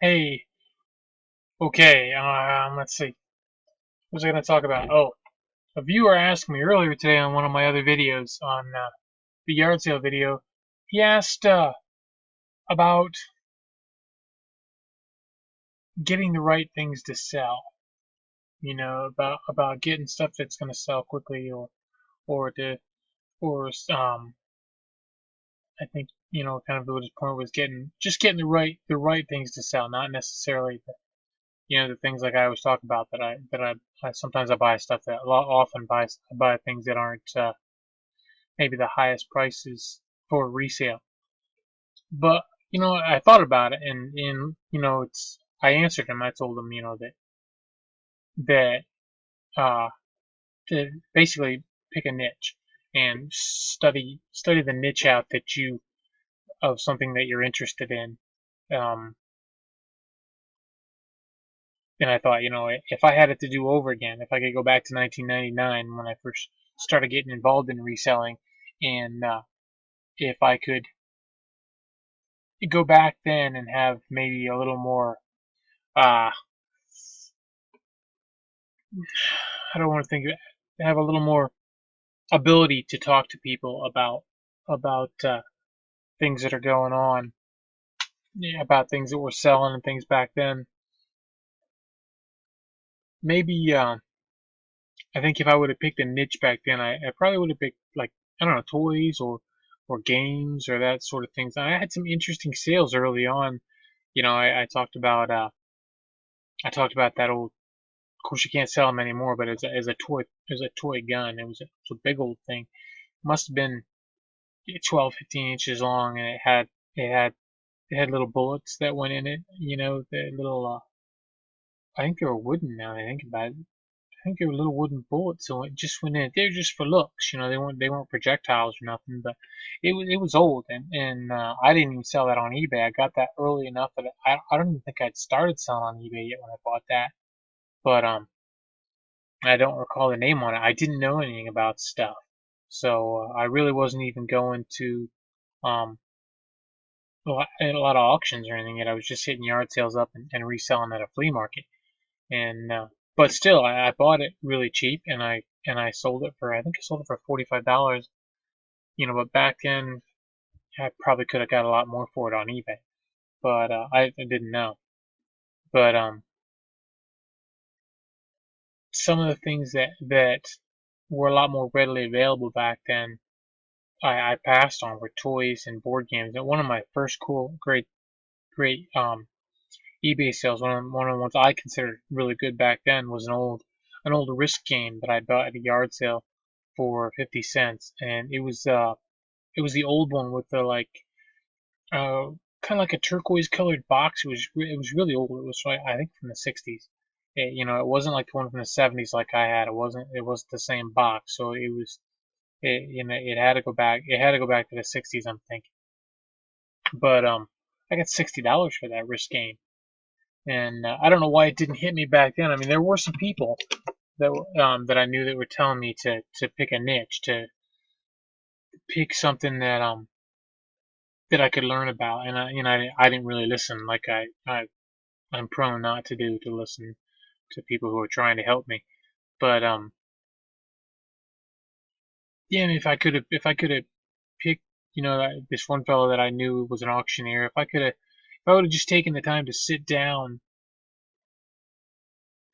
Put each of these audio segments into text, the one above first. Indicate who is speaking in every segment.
Speaker 1: Hey, okay, let's see. What was I going to talk about? Oh, a viewer asked me earlier today on one of my other videos on the yard sale video. He asked about getting the right things to sell. About getting stuff that's going to sell quickly, or to or I think kind of what his point was getting the right things to sell, not necessarily the things like I always talk about that I sometimes I buy stuff that a lot often buy things that aren't maybe the highest prices for resale. But I thought about it, and it's I answered him. I told him that uh, to basically pick a niche and study the niche out that you of something that you're interested in. Um, and I thought, if I had it to do over again, if I could go back to 1999 when I first started getting involved in reselling, and if I could go back then and have maybe a little more uh I don't want to think have a little more ability to talk to people about things that are going on, yeah, about things that were selling and things back then. Maybe I think if I would have picked a niche back then, I probably would have picked, like, I don't know, toys or games or that sort of things. I had some interesting sales early on. I talked about that old. Of course, you can't sell them anymore, but as a toy gun, it was a big old thing. Must have been 12, 15 inches long, and it had it had little bullets that went in it. The little I think they were wooden. Now that I think about it, I think they were little wooden bullets, so it just went in. They were just for looks. They weren't projectiles or nothing, but it was old, and I didn't even sell that on eBay. I got that early enough that I don't even think I'd started selling on eBay yet when I bought that. But I don't recall the name on it. I didn't know anything about stuff, so I really wasn't even going to um a lot of auctions or anything yet. I was just hitting yard sales up and reselling at a flea market. And but still, I bought it really cheap, and I sold it for, I think I sold it for $45. But back then I probably could have got a lot more for it on eBay, but I didn't know. But some of the things that were a lot more readily available back then, I passed on, were toys and board games. And one of my first cool, great eBay sales, one of the ones I considered really good back then, was an old Risk game that I bought at a yard sale for 50 cents, and it was the old one with the, like, uh kind of like a turquoise colored box. It was really old. It was, like, I think, from the 60s. It wasn't like the one from the 70s like I had. It wasn't the same box, so it had to go back. It had to go back to the 60s, I'm thinking. But I got $60 for that Risk game. And I don't know why it didn't hit me back then. I mean, there were some people that I knew that were telling me to pick a niche, to pick something that I could learn about, and I didn't really listen, like I'm prone not to do, to listen to people who are trying to help me. But yeah, and if I could have picked, this one fellow that I knew was an auctioneer. If I would have just taken the time to sit down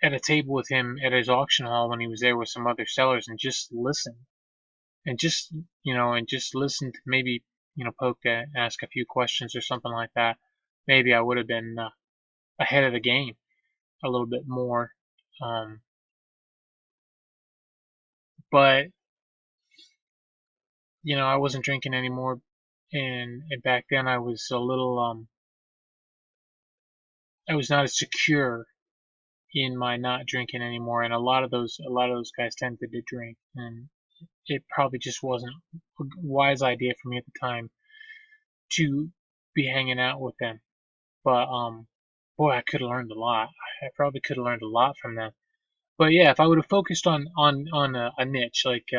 Speaker 1: at a table with him at his auction hall when he was there with some other sellers, and just listen, and just listen to, maybe, ask a few questions or something like that, maybe I would have been ahead of the game a little bit more. Um, but I wasn't drinking anymore, and back then I was not as secure in my not drinking anymore, and a lot of those guys tended to drink, and it probably just wasn't a wise idea for me at the time to be hanging out with them. But boy, I could have learned a lot. I probably could have learned a lot from them. But yeah, if I would have focused on a niche, like,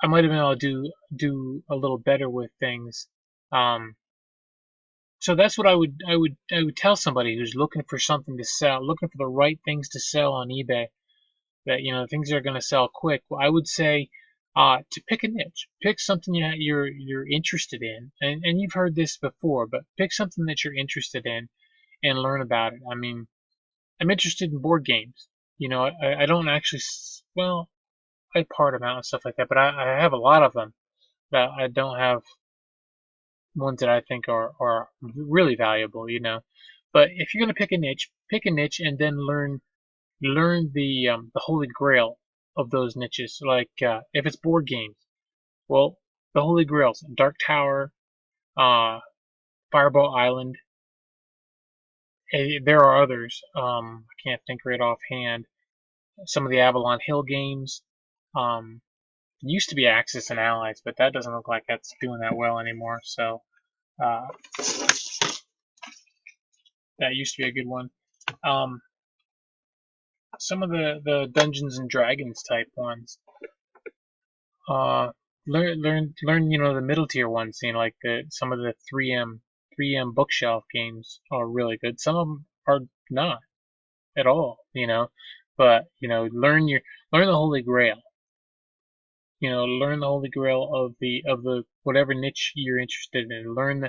Speaker 1: I might have been able to do a little better with things. Um, So that's what I would tell somebody who's looking for something to sell, looking for the right things to sell on eBay, that things that are going to sell quick. Well, I would say to pick a niche, pick something you're interested in, and you've heard this before, but pick something that you're interested in and learn about it. I mean, I'm interested in board games. I don't actually, well, I part them out and stuff like that, but I have a lot of them that I don't have ones that I think are really valuable. But if you're gonna pick a niche and then learn the holy grail of those niches. Like if it's board games, well, the holy grails: Dark Tower, uh, Fireball Island. There are others. I can't think right offhand. Some of the Avalon Hill games. It used to be Axis and Allies, but that doesn't look like that's doing that well anymore. So uh, that used to be a good one. Um, some of the Dungeons and Dragons type ones. Uh, learn. The middle tier ones. Like some of the 3M bookshelf games are really good. Some of them are not at all. But learn the Holy Grail. Learn the Holy Grail of the whatever niche you're interested in. Learn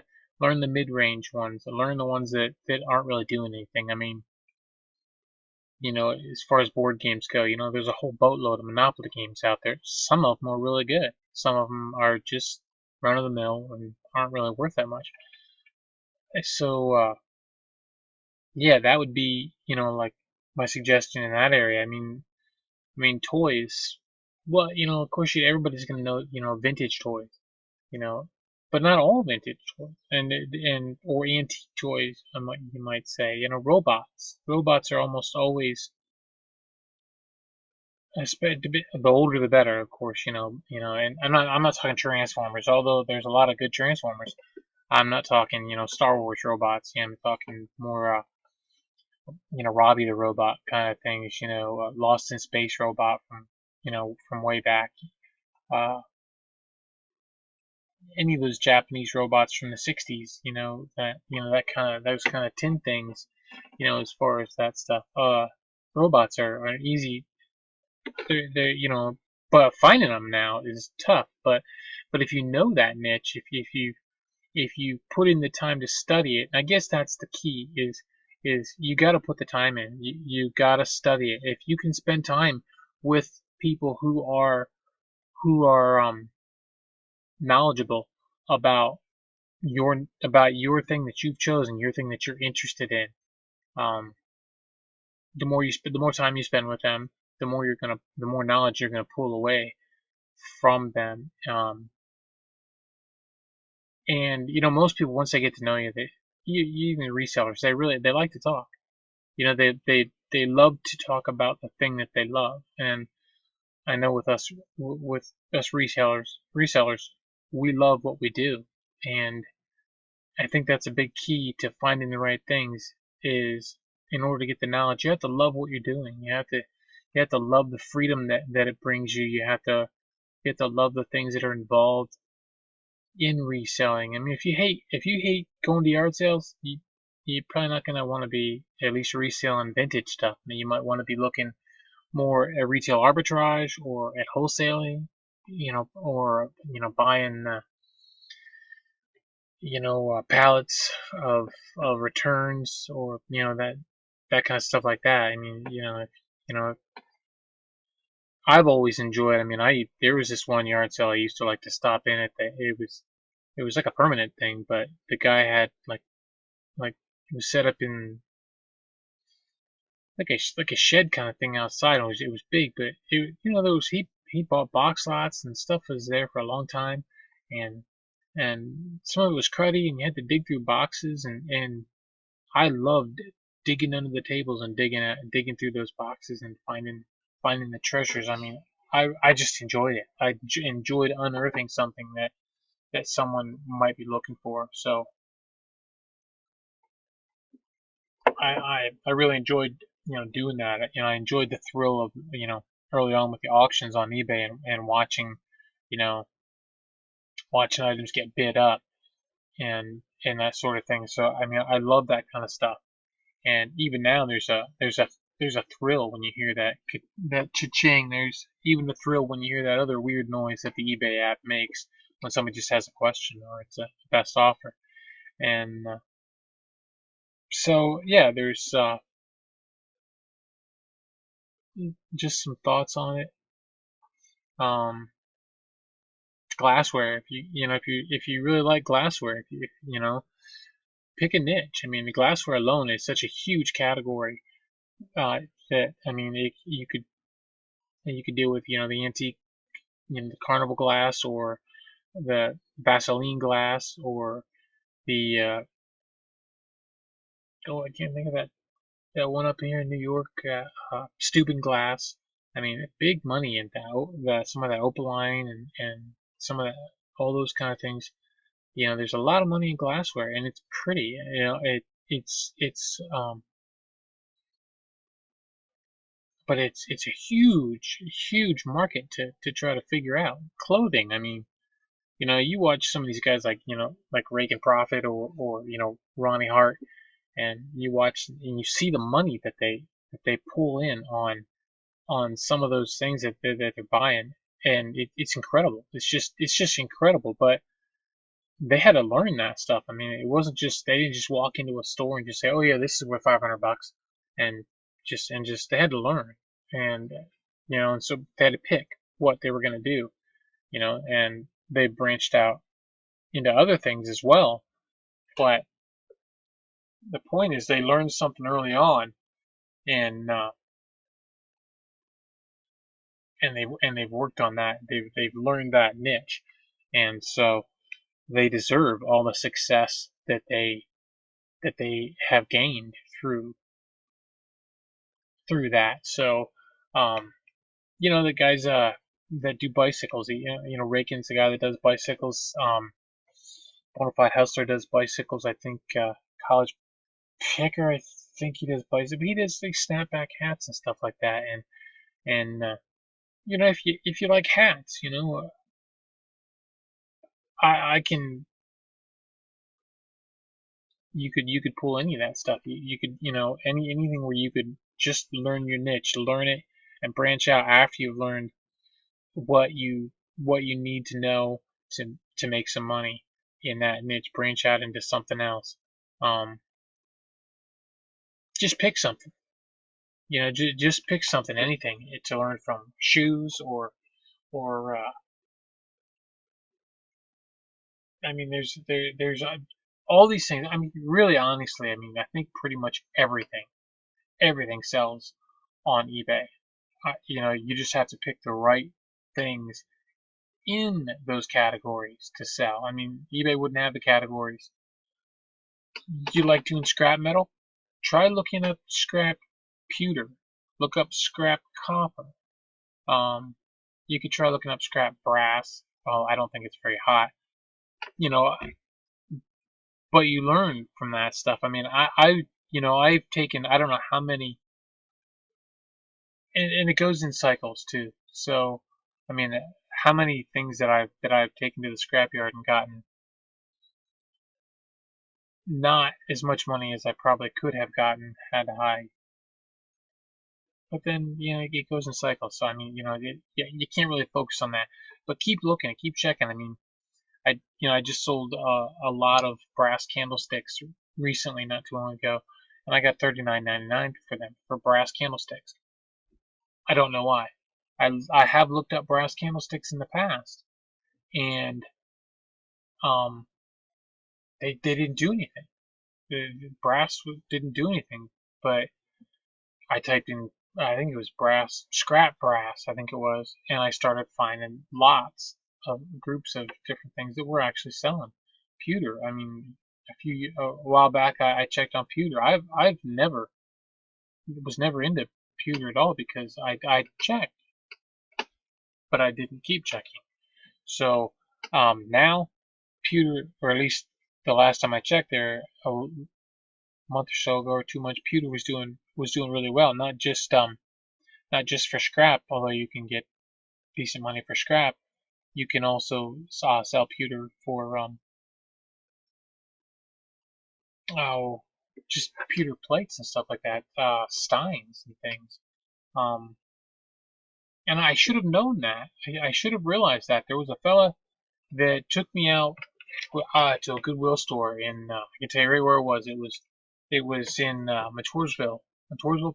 Speaker 1: the mid-range ones. Learn the ones that aren't really doing anything. I mean, as far as board games go, there's a whole boatload of Monopoly games out there. Some of them are really good. Some of them are just run of the mill and aren't really worth that much. So, yeah, that would be, like my suggestion in that area. I mean, toys. Well, of course, everybody's gonna know, vintage toys, you know, but not all vintage toys, and or antique toys. You might say, robots. Robots are almost always the older the better, of course. And I'm not talking Transformers, although there's a lot of good Transformers. I'm not talking, Star Wars robots. I'm talking more, Robbie the Robot kind of things. Lost in Space robot from way back. Uh, any of those Japanese robots from the '60s. Those kind of tin things. As far as that stuff. Robots are easy. They're but finding them now is tough. But if you know that niche, if you put in the time to study it, and I guess that's the key is you got to put the time in. You got to study it. If you can spend time with people who are knowledgeable about your thing that you've chosen, your thing that you're interested in, um, the more time you spend with them, the more knowledge you're gonna pull away from them. And most people, once they get to know you, even resellers, they like to talk. They love to talk about the thing that they love. And I know with us resellers, we love what we do. And I think that's a big key to finding the right things is, in order to get the knowledge, you have to love what you're doing. You have to love the freedom that it brings you. You have to love the things that are involved in reselling. I mean, if you hate going to yard sales, you're probably not going to want to be at least reselling vintage stuff. I mean, you might want to be looking more at retail arbitrage or at wholesaling, or buying pallets of returns, or that kind of stuff like that. I mean, you know I've always enjoyed. I mean, there was this one yard sale I used to like to stop in at. It was like a permanent thing, but the guy had like it was set up in like a shed kind of thing outside. It was big, but those he bought box lots and stuff was there for a long time, and some of it was cruddy, and you had to dig through boxes, and I loved digging under the tables and digging through those boxes and finding the treasures. I mean, I just enjoyed it. I enjoyed unearthing something that someone might be looking for. So I really enjoyed doing that. I enjoyed the thrill of early on with the auctions on eBay, and watching you know watching items get bid up, and and that sort of thing. So I mean, I love that kind of stuff. And even now, there's a thrill when you hear that cha-ching. There's even a thrill when you hear that other weird noise that the eBay app makes when somebody just has a question or it's a best offer. And so yeah, there's just some thoughts on it. Um, Glassware. If you really like glassware, if you pick a niche. I mean, the glassware alone is such a huge category that I mean, you could deal with the antique, the carnival glass or the Vaseline glass or the oh, I can't think of that one up here in New York, Steuben glass. I mean, big money in that some of that opaline and some of that, all those kind of things. There's a lot of money in glassware, and it's pretty. But it's a huge, huge market to try to figure out. Clothing, I mean, you watch some of these guys like Reagan Profit or Ronnie Hart, and you watch and you see the money that they pull in on some of those things that they're buying, and it's incredible. It's just incredible. But they had to learn that stuff. I mean, it wasn't just they didn't just walk into a store and just say, "Oh yeah, this is worth $500," and just they had to learn, and and so they had to pick what they were going to do, and they branched out into other things as well. But the point is, they learned something early on, and they've worked on that. They've learned that niche, and so they deserve all the success that they have gained through that. So, um, the guys that do bicycles. Rakin's the guy that does bicycles. Bonafide Hustler does bicycles. I think College Picker. I think he does bicycles. He does like snapback hats and stuff like that. And if you like hats, I can you could pull any of that stuff. You could anything where you could just learn your niche, learn it, and branch out after you've learned what you need to know to make some money in that niche. Branch out into something else. Um, just pick something. Just pick something, anything to learn from. Shoes or I mean, there's all these things. I mean, really, honestly, I mean, I think pretty much everything sells on eBay. You just have to pick the right things in those categories to sell. I mean, eBay wouldn't have the categories. You like doing scrap metal? Try looking up scrap pewter. Look up scrap copper. Um, you could try looking up scrap brass. Well, I don't think it's very hot, you know, but you learn from that stuff. I mean, I've taken I don't know how many, and it goes in cycles too. So, I mean, how many things that I've taken to the scrapyard and gotten not as much money as I probably could have gotten had I. But then it goes in cycles. So I mean you can't really focus on that. But keep looking, keep checking. I mean I just sold a lot of brass candlesticks recently, not too long ago, and I got $39.99 for them for brass candlesticks. I don't know why. I have looked up brass candlesticks in the past, and um they didn't do anything. The brass didn't do anything, but I typed in, I think it was brass, scrap brass, I think it was, and I started finding lots of groups of different things that were actually selling. Pewter, I mean, a while back I checked on pewter. I've never was never into pewter at all because I checked, but I didn't keep checking. So now pewter, or at least the last time I checked there, a month or so ago or 2 months, pewter was doing really well. Not just for scrap, although you can get decent money for scrap. You can also sell pewter oh, just pewter plates and stuff like that, steins and things. Um, and I should have known that. I should have realized that there was a fella that took me out to a Goodwill store in. I can tell you right where it was. It was in Matoursville,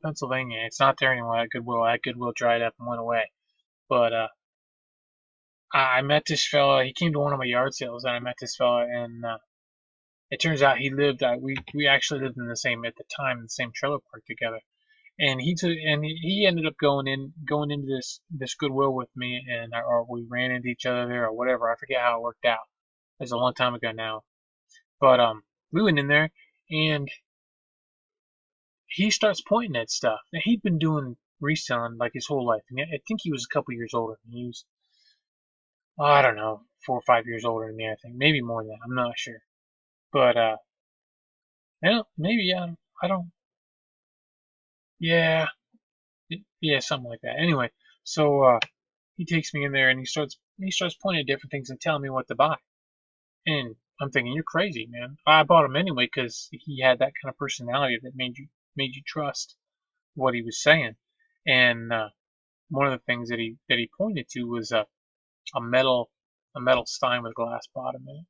Speaker 1: Pennsylvania. It's not there anymore. That Goodwill. That Goodwill dried up and went away. But I met this fella. He came to one of my yard sales, and I met this fella, and it turns out he lived. We actually lived in the same at the time in the same trailer park together. And he ended up going into this Goodwill with me, and or we ran into each other there or whatever. I forget how it worked out. It was a long time ago now. But we went in there, and he starts pointing at stuff. And he'd been doing reselling like his whole life, and I think he was a couple years older than me. He was, I don't know, 4 or 5 years older than me. I think maybe more than that. I'm not sure. But yeah, maybe I don't. Yeah, yeah, something like that. Anyway, so he takes me in there and he starts pointing at different things and telling me what to buy. And I'm thinking, you're crazy, man. I bought him anyway because he had that kind of personality that made you trust what he was saying. And one of the things that he pointed to was a metal a metal stein with a glass bottom in it.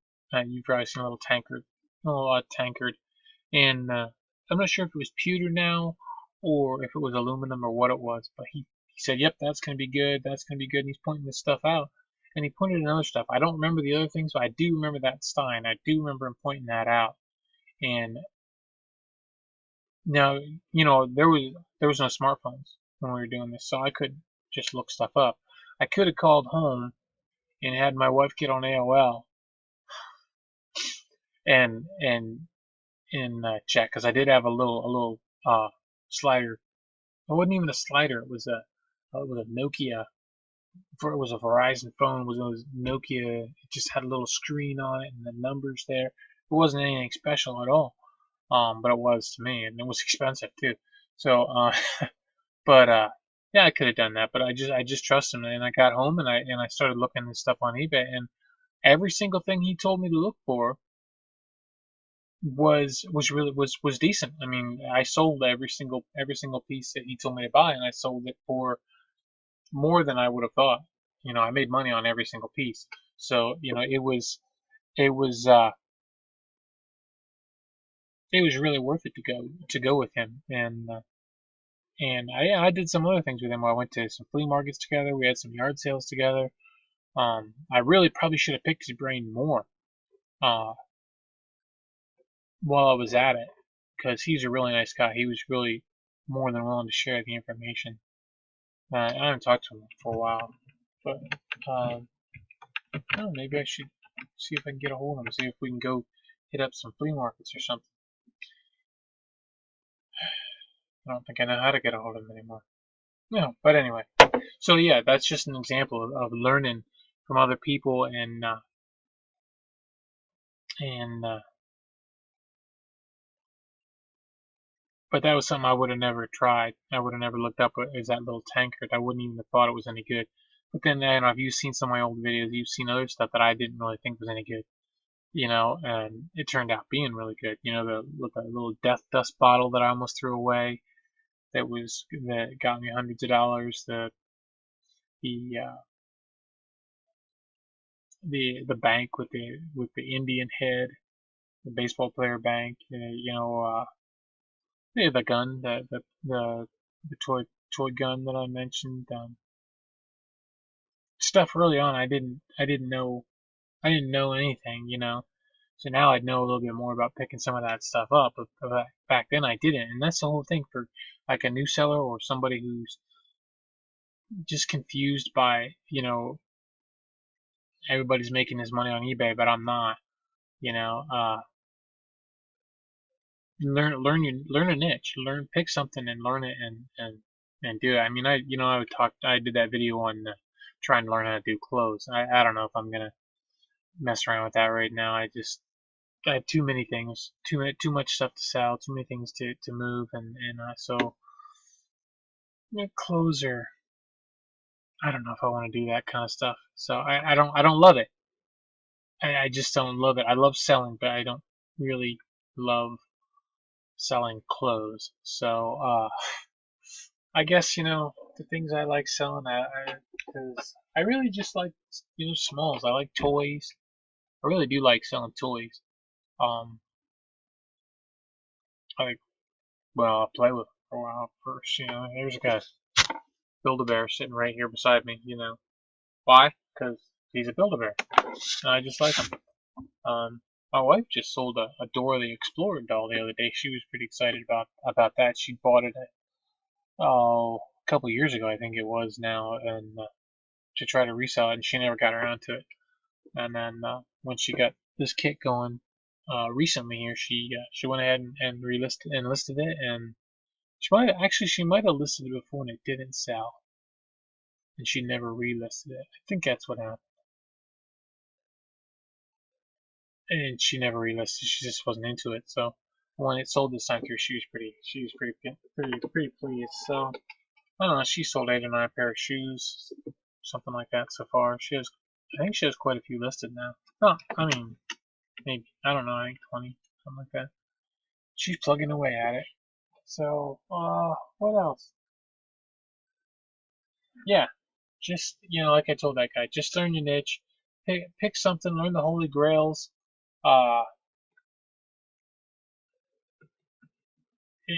Speaker 1: You've probably seen a little tankard, and I'm not sure if it was pewter now or if it was aluminum or what it was, but he said, "Yep, that's gonna be good. That's gonna be good." And he's pointing this stuff out, and he pointed at other stuff. I don't remember the other things, but I do remember that stein. I do remember him pointing that out. And now, there was no smartphones when we were doing this, so I could just look stuff up. I could have called home and had my wife get on AOL and check because I did have a little slider. It wasn't even a slider. It was a Nokia. It was a Verizon phone. It was Nokia. It just had a little screen on it and the numbers there. It wasn't anything special at all. But it was to me, and it was expensive too. So, but yeah, I could have done that, but I just trust him. And I got home and I started looking this stuff on eBay, and every single thing he told me to look for was decent. I mean, I sold every single piece that he told me to buy, and I sold it for more than I would have thought. I made money on every single piece. So, it was it was really worth it to go with him. And I did some other things with him. I went to some flea markets together. We had some yard sales together. I really probably should have picked his brain more uh, while I was at it, because he's a really nice guy. He was really more than willing to share the information. I haven't talked to him for a while, but um, I don't know, maybe I should see if I can get a hold of him, see if we can go hit up some flea markets or something. I don't think I know how to get a hold of him anymore. No, but anyway. So yeah, that's just an example of learning from other people, and but that was something I would have never tried. I would have never looked up as that little tankard. I wouldn't even have thought it was any good. But then, if you've seen some of my old videos, you've seen other stuff that I didn't really think was any good. And it turned out being really good. The little death dust bottle that I almost threw away that got me hundreds of dollars. The uh, the bank with the Indian head, the baseball player bank. The gun, the toy gun that I mentioned. Stuff early on, I didn't know anything. So now I know a little bit more about picking some of that stuff up, but back then I didn't, and that's the whole thing for like a new seller or somebody who's just confused by, everybody's making his money on eBay, but I'm not. You know, learn a niche, pick something and learn it and do it. I mean, I did that video on trying to learn how to do clothes. I don't know if I'm gonna mess around with that right now. I have too many things, too much stuff to sell, too many things to move, and so clothes are. I don't know if I want to do that kind of stuff. So I don't love it. I just don't love it. I love selling, but I don't really love selling clothes. So I guess the things I like selling, because I really just like smalls. I like toys. I really do like selling toys. Um, I like well, I'll play with them for a while first. Here's a guy, Build-A-Bear, sitting right here beside me. Why? Because he's a Build-A-Bear. And I just like him. My wife just sold a Dora the Explorer doll the other day. She was pretty excited about that. She bought it a couple years ago, I think it was now, and to try to resell it, and she never got around to it. And then when she got this kit going recently here, she went ahead and listed it, and she might have listed it before and it didn't sell, and she never relisted it. I think that's what happened. And she never relisted. She just wasn't into it. So when it sold this time through, she was pretty pleased. So I don't know. She sold 8 or 9 pair of shoes, something like that so far. I think she has quite a few listed now. Oh, I mean, maybe I don't know. I think 20, something like that. She's plugging away at it. So what else? Yeah, just like I told that guy, just learn your niche. Pick something. Learn the holy grails. Uh,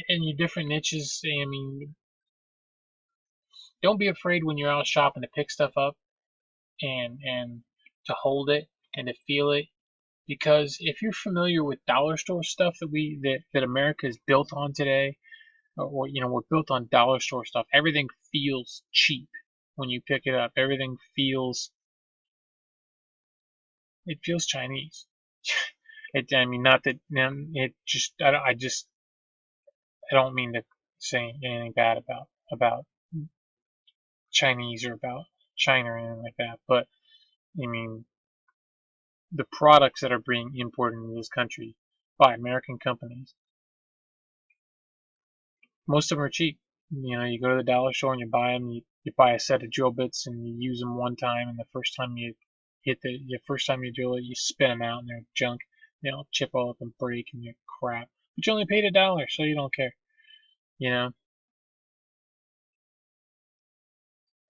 Speaker 1: in your different niches. I mean, don't be afraid when you're out shopping to pick stuff up and to hold it and to feel it, because if you're familiar with dollar store stuff that America is built on today, or we're built on dollar store stuff, everything feels cheap when you pick it up. Everything feels Chinese. I mean, not that it just I don't mean to say anything bad about Chinese or about China or anything like that, but I mean, the products that are being imported into this country by American companies, most of them are cheap. You go to the dollar store and you buy them. You buy a set of drill bits and you use them one time, and the first time you drill it, you spin them out and they're junk. They'll chip all up and break and they're crap. But you only paid $1, so you don't care. You know,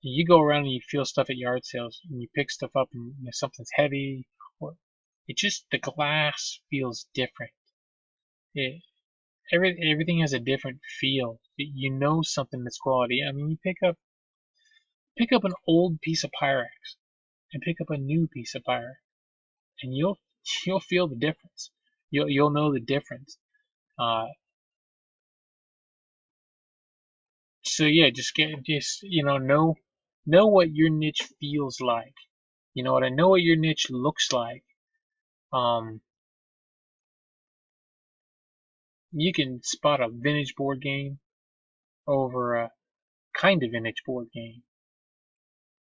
Speaker 1: you go around and you feel stuff at yard sales and you pick stuff up and something's heavy, or the glass feels different. It, everything has a different feel. You know something that's quality. I mean, you pick up an old piece of Pyrex and pick up a new piece of Pyrex, and you'll feel the difference. You'll know the difference. Uh, so yeah, just know what your niche feels like. I know what your niche looks like. Um, you can spot a vintage board game over a kind of vintage board game.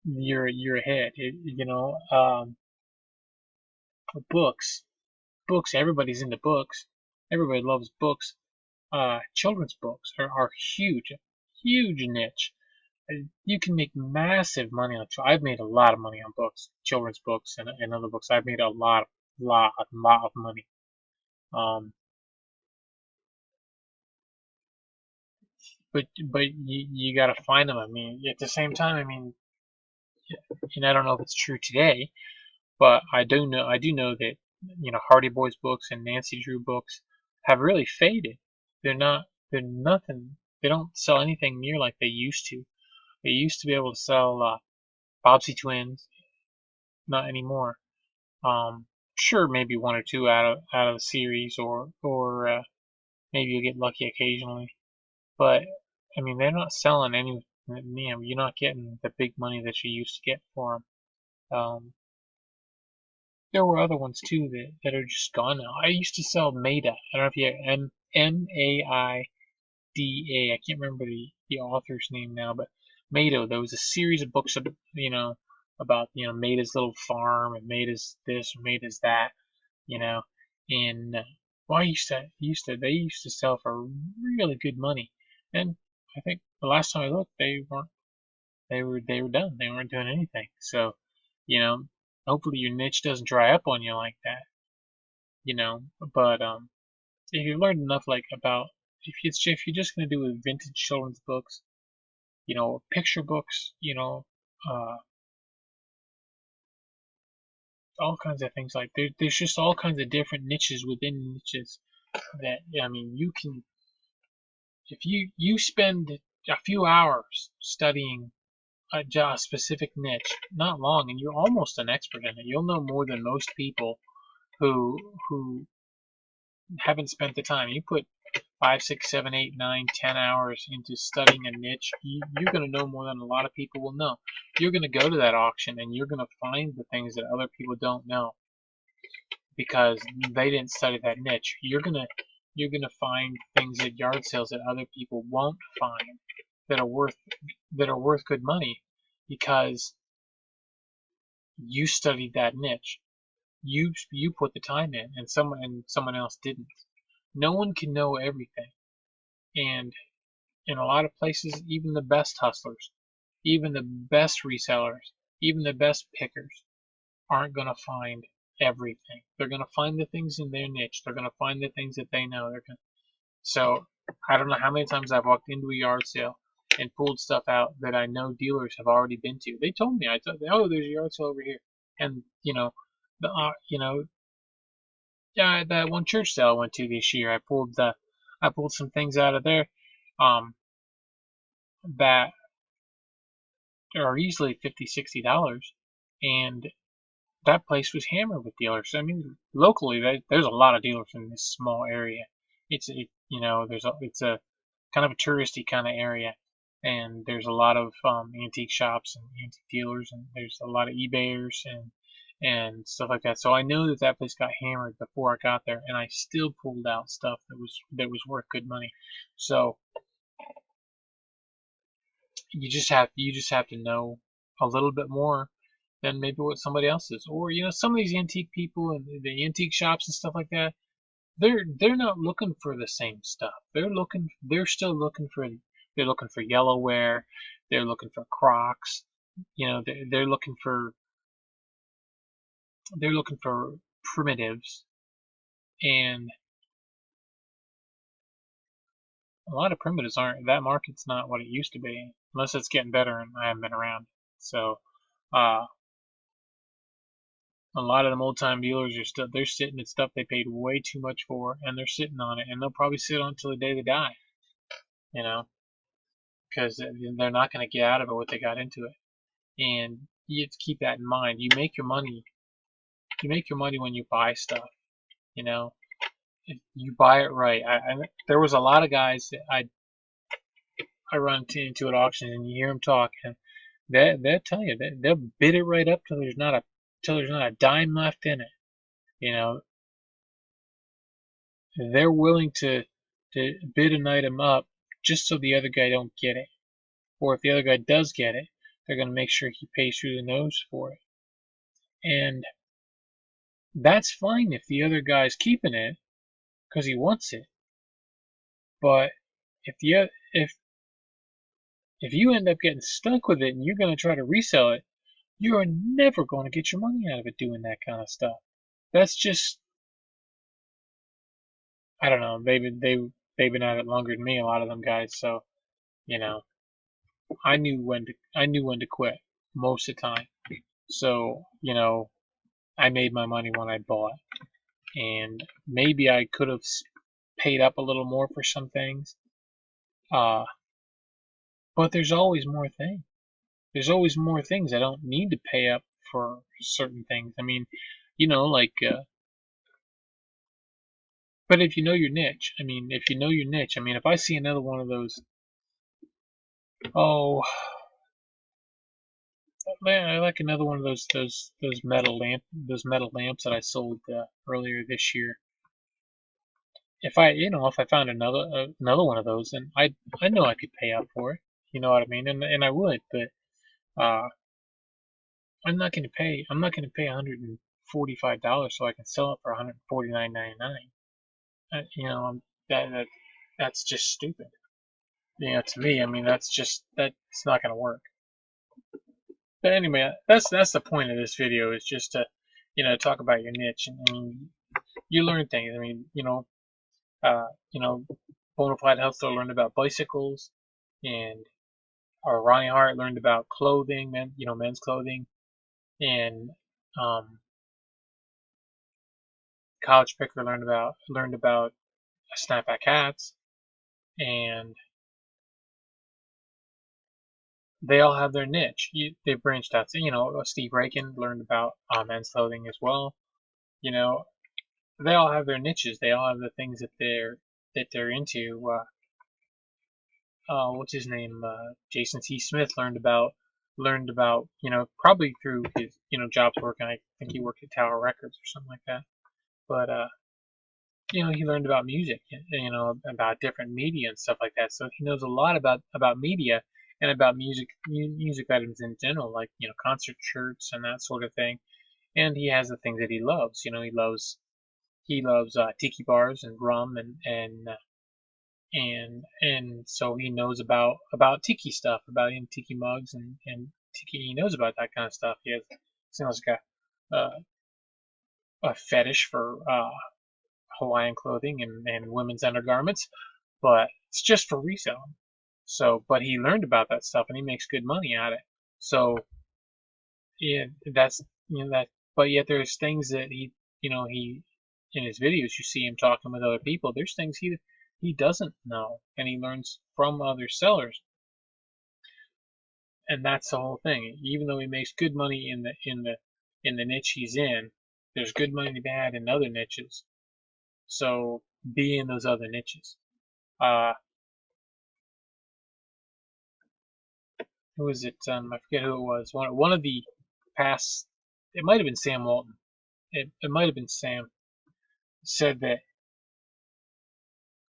Speaker 1: You're ahead. Books. Books. Everybody's into books. Everybody loves books. Children's books are huge, huge niche. You can make massive money on. I've made a lot of money on books, children's books, and other books. I've made a lot of money. Um, but you got to find them. I mean, at the same time, I mean, and I don't know if it's true today, but I do know that Hardy Boys books and Nancy Drew books have really faded. They're nothing. They don't sell anything near like they used to. They used to be able to sell Bobbsey Twins, not anymore. Sure, maybe one or two out of the series, or maybe you get lucky occasionally. But I mean, they're not selling any. You're not getting the big money that you used to get for them. There were other ones too that are just gone now. I used to sell Maida. I don't know if you Maida. I can't remember the author's name now, but Maida. There was a series of books about Maida's little farm and Maida's this and Maida's that. You know, and well, they used to sell for really good money. And I think the last time I looked, they were done. They weren't doing anything. So, you know, hopefully your niche doesn't dry up on you like that. But if you've learned enough like about if you're just gonna do with vintage children's books, picture books, all kinds of things like there's just all kinds of different niches within niches that I mean you can if you spend a few hours studying a specific niche, not long, and you're almost an expert in it. You'll know more than most people who haven't spent the time. You put 5, 6, 7, 8, 9, 10 hours into studying a niche, you're going to know more than a lot of people will know. You're going to go to that auction and you're going to find the things that other people don't know because they didn't study that niche. You're gonna find things at yard sales that other people won't find that are worth good money because you studied that niche. You put the time in and someone else didn't. No one can know everything. And in a lot of places, even the best hustlers, even the best resellers, even the best pickers aren't going to find everything. They're going to find the things in their niche. They're going to find the things that they know. So I don't know how many times I've walked into a yard sale and pulled stuff out that I know dealers have already been to. They told me, oh, there's a yard sale over here, and the yeah, that one church sale I went to this year, I pulled some things out of there, um, that are easily $50, $60, and that place was hammered with dealers. I mean, locally, there's a lot of dealers in this small area. It's a kind of a touristy kind of area, and there's a lot of antique shops and antique dealers, and there's a lot of eBayers and stuff like that. So I know that place got hammered before I got there, and I still pulled out stuff that was worth good money. So you just have to know a little bit more than maybe what somebody else is. Or some of these antique people and the antique shops and stuff like that, they're not looking for the same stuff. They're looking for yellowware, they're looking for Crocs, they're looking for primitives, and a lot of primitives aren't that market's not what it used to be, unless it's getting better and I haven't been around. So uh a lot of them old time dealers they're sitting at stuff they paid way too much for, and they're sitting on it, and they'll probably sit on it until the day they die, you know, because they're not going to get out of it what they got into it. And you have to keep that in mind. You make your money. You make your money when you buy stuff. You know, if you buy it right. There was a lot of guys that I run into at auctions, and you hear them talk, and they'll tell you that they'll bid it right up till there's not a dime left in it. You know, they're willing to bid an item up just so the other guy don't get it. Or if the other guy does get it, they're going to make sure he pays through the nose for it. And that's fine if the other guy's keeping it because he wants it. But if you end up getting stuck with it and you're going to try to resell it, you are never going to get your money out of it doing that kind of stuff. That's just, I don't know. They've been at it longer than me, a lot of them guys. So you know, I knew when to quit most of the time. So I made my money when I bought, and maybe I could have paid up a little more for some things. Uh, but there's always more things. There's always more things. I don't need to pay up for certain things. I mean, like, but if you know your niche, if I see another one of those, oh man, I like another one of those metal lamps that I sold earlier this year. If I found another one of those, then I know I could pay up for it. You know what I mean? And I would, but uh, I'm not gonna pay $145 so I can sell it for $149.99. That's just stupid. To me, I mean that's not gonna work. But anyway, that's the point of this video, is just to talk about your niche. And I mean, you learn things. I mean, You know, Bonafide Hustler learned about bicycles, and Ronnie Hart learned about clothing, men's clothing, and um, College Picker learned about snapback hats, and they all have their niche. They branched out. Steve Rakin learned about men's clothing as well. You know, they all have their niches. They all have the things that they're into. What's his name? Jason T. Smith learned about probably through his jobs working. I think he worked at Tower Records or something like that. But he learned about music, about different media and stuff like that. So he knows a lot about media and about music items in general, like concert shirts and that sort of thing. And he has the things that he loves. He loves tiki bars and rum and so he knows about tiki stuff, about tiki mugs and tiki. He knows about that kind of stuff. Seems like a fetish for Hawaiian clothing and women's undergarments, but it's just for reselling. So, but he learned about that stuff and he makes good money at it. So, yeah, that's that. But yet there's things that he in his videos you see him talking with other people. There's things he doesn't know and he learns from other sellers, and that's the whole thing. Even though he makes good money in the niche he's in, there's good money to be had in other niches. So be in those other niches. Uh, who was it? I forget who it was. One of the past. It might have been Sam Walton. It might have been Sam said that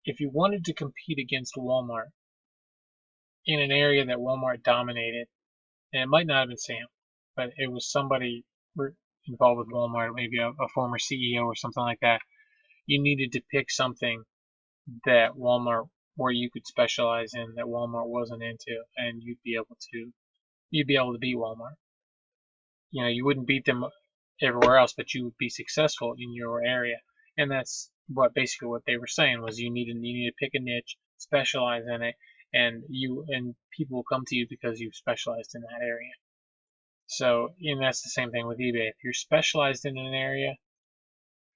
Speaker 1: if you wanted to compete against Walmart in an area that Walmart dominated, and it might not have been Sam, but it was somebody involved with Walmart, maybe a former CEO or something like that. You needed to pick something that Walmart, where you could specialize in, that Walmart wasn't into, and you'd be able to beat Walmart. You wouldn't beat them everywhere else, but you would be successful in your area. And that's basically what they were saying was you need to pick a niche, specialize in it, and people will come to you because you've specialized in that area. So, and that's the same thing with eBay. If you're specialized in an area,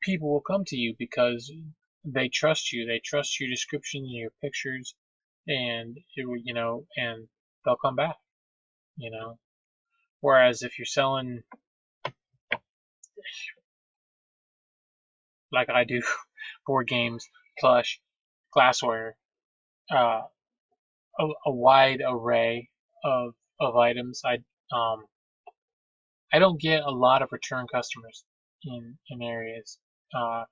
Speaker 1: people will come to you because they trust you. They trust your description, your pictures, and and they'll come back. You know. Whereas if you're selling like I do, board games, plush, glassware, uh, a wide array of items, um, I don't get a lot of return customers in areas. Uh,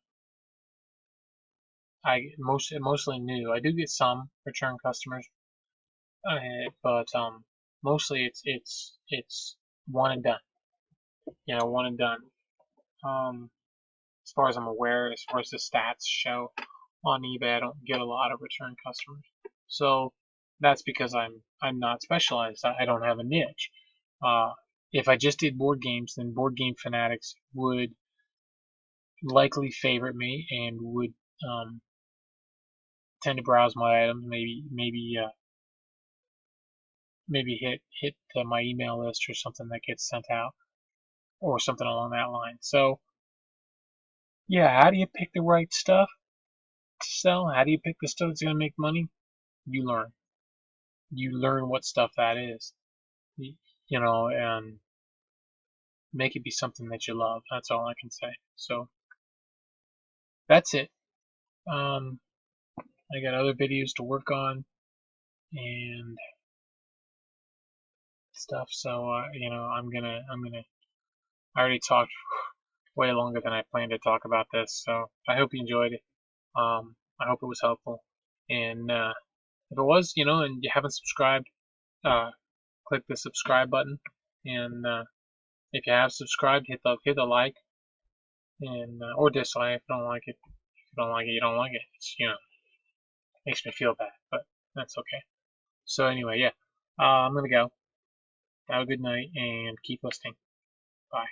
Speaker 1: I mostly new. I do get some return customers, but mostly it's one and done. One and done. Um, as far as I'm aware, as far as the stats show on eBay, I don't get a lot of return customers. So that's because I'm not specialized. I don't have a niche. If I just did board games, then board game fanatics would likely favorite me and would tend to browse my items, maybe hit my email list or something that gets sent out or something along that line. So yeah, how do you pick the right stuff to sell? How do you pick the stuff that's going to make money? You learn. You learn what stuff that is, and make it be something that you love. That's all I can say. So that's it. Um, I got other videos to work on and stuff. So I already talked way longer than I planned to talk about this. So I hope you enjoyed it. I hope it was helpful. And if it was, and you haven't subscribed, click the subscribe button. And if you have subscribed, hit the like and or dislike if you don't like it. If you don't like it, you don't like it. It's, makes me feel bad, but that's okay. So anyway, yeah, I'm gonna go. Have a good night and keep listening. Bye.